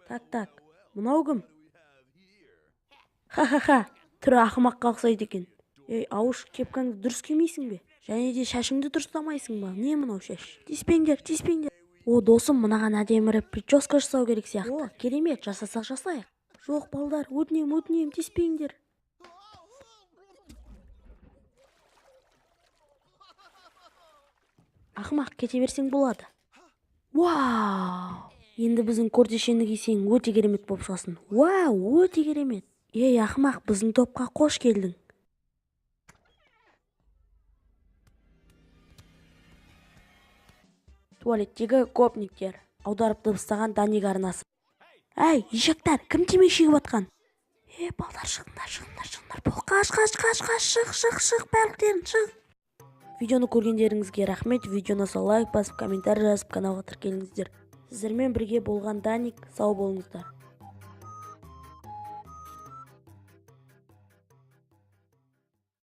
Так, мынау кім? Ха-ха-ха, түрі ақымаққа ұқсайды екен. Ей, ауыш, кепкаңды дұрыс кимейсің бе? Және де шашыңды дұрыстамайсың ба? Не мынау шаш? Тиіспеңдер. О, досым, мынаған әдеміріп прическа жасау керек сияқты. О, керемет, жасайық. Жоқ, балдар, өтінем, тиіспеңдер. Ақымақ, кете берсең болады. Вау! Енді біздің көрдешенді кисең өте керемет болып шығасың. Вау, өте керемет. Ей, ақымақ, біздің топқа қош келдің. Туалеттегі гопниктер. Аударып дыбыстаған Даник арнасы. Әй, ешектер, кім темекі шегіп атқан? Балдар, шығыңдар. Бол, қаш, шық, барлықтарың, шық. Видеоны көргендеріңізге рахмет. Видеоны лайк басып, комментарий жазып, каналға тіркеліңіздер. Сіздермен бірге болған Даник, сау болыңыздар.